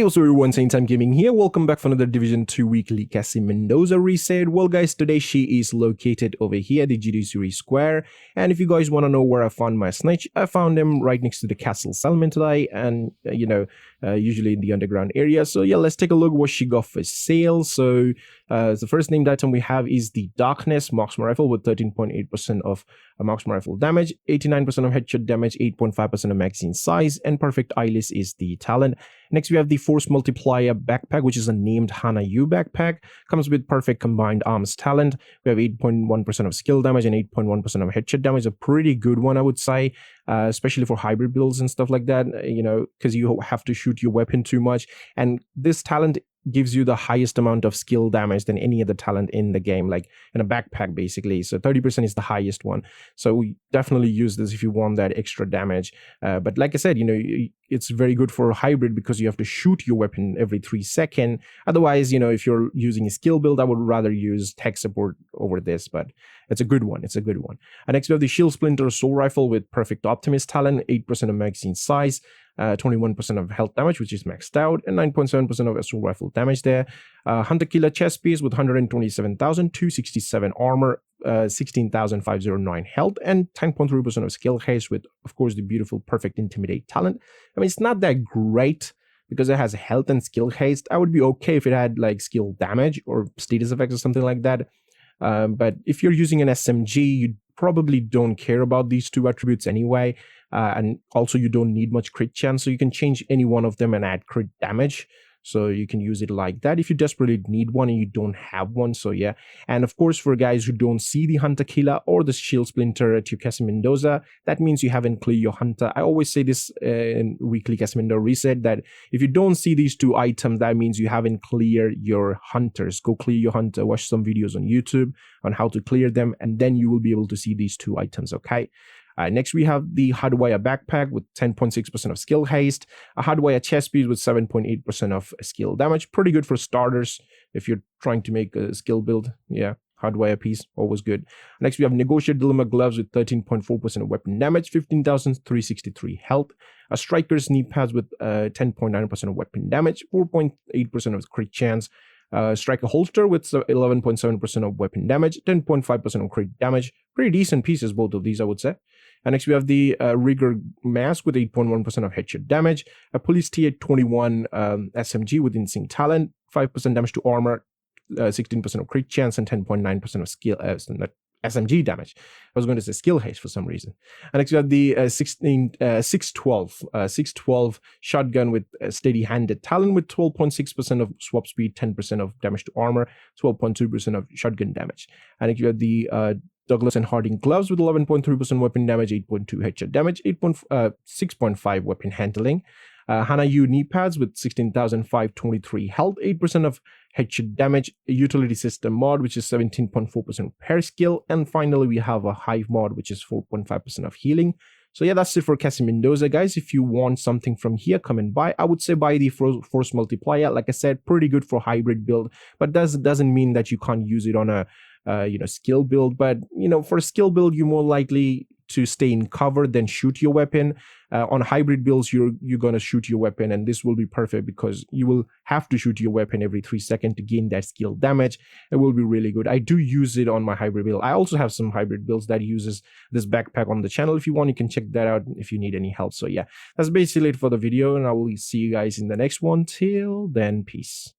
Hey, what's up everyone, Same Time Gaming here. Welcome back for another Division 2 weekly CASSIE Mendoza reset. Well guys, today she is located over here, the GD Series Square. And if you guys want to know where I found my snitch, I found him right next to the castle settlement today. And usually in the underground area. So yeah, let's take a look what she got for sale. So the first named item we have is the Darkness Marksman Rifle with 13.8% of Marksman Rifle damage, 89% of headshot damage, 8.5% of magazine size, and Perfect Eyeless is the talent. Next, we have the Force Multiplier backpack, which is a named Hana Yu backpack. Comes with Perfect Combined Arms talent. We have 8.1% of skill damage and 8.1% of headshot damage. A pretty good one, I would say, especially for hybrid builds and stuff like that, because you have to shoot your weapon too much. And this talent gives you the highest amount of skill damage than any other talent in the game, like in a backpack basically. So 30% is the highest one. So we definitely use this if you want that extra damage. But like I said, it's very good for a hybrid because you have to shoot your weapon every 3 seconds. Otherwise, if you're using a skill build, I would rather use tech support over this, but it's a good one. It's a good one. And next we have the Shield Splinter Soul Rifle with Perfect Optimist talent, 8% of magazine size, 21% of health damage, which is maxed out, and 9.7% of assault rifle damage there. Hunter Killer chest piece with 127,267 armor, 16,509 health, and 10.3% of skill haste with, of course, the beautiful Perfect Intimidate talent. I mean, it's not that great because it has health and skill haste. I would be okay if it had like skill damage or status effects or something like that. But if you're using an SMG, you probably don't care about these two attributes anyway. And also you don't need much crit chance, so you can change any one of them and add crit damage. So you can use it like that if you desperately need one and you don't have one. So yeah, and of course for guys who don't see the Hunter Killer or the Shield Splinter at your CASSIE Mendoza, that means you haven't cleared your Hunter. I always say this in weekly CASSIE Mendoza reset, that if you don't see these two items, that means you haven't cleared your Hunters. Go clear your Hunter, watch some videos on YouTube on how to clear them, and then you will be able to see these two items, okay? Next, we have the Hardwire backpack with 10.6% of skill haste, a Hardwire chest piece with 7.8% of skill damage. Pretty good for starters if you're trying to make a skill build. Yeah, Hardwire piece, always good. Next, we have Negotiate Dilemma gloves with 13.4% of weapon damage, 15,363 health, a Striker's knee pads with 10.9% of weapon damage, 4.8% of crit chance, Striker holster with 11.7% of weapon damage, 10.5% of crit damage. Pretty decent pieces, both of these, I would say. And next we have the Rigger mask with 8.1% of headshot damage, a Police T821 SMG with Instinct talent, 5% damage to armor, 16% of crit chance, and 10.9% of skill SMG damage. I was going to say skill haste for some reason. And next we have the 612 shotgun with steady-handed talent with 12.6% of swap speed, 10% of damage to armor, 12.2% of shotgun damage. And next you have the Douglas and Harding gloves with 11.3% weapon damage, 8.2 headshot damage, 6.5 weapon handling. Hana Yu knee pads with 16,523 health, 8% of headshot damage, a utility system mod which is 17.4% repair skill, and finally we have a hive mod which is 4.5% of healing. So yeah, that's it for CASSIE Mendoza, guys. If you want something from here, come and buy. I would say buy the Force Multiplier. Like I said, pretty good for hybrid build, but doesn't mean that you can't use it on a skill build. But for a skill build, you're more likely to stay in cover than shoot your weapon. On hybrid builds, you're gonna shoot your weapon, and this will be perfect because you will have to shoot your weapon every 3 seconds to gain that skill damage. It will be really good. I do use it on my hybrid build. I also have some hybrid builds that uses this backpack on the channel. If you want, you can check that out if you need any help. So yeah, that's basically it for the video, and I will see you guys in the next one. Till then, peace.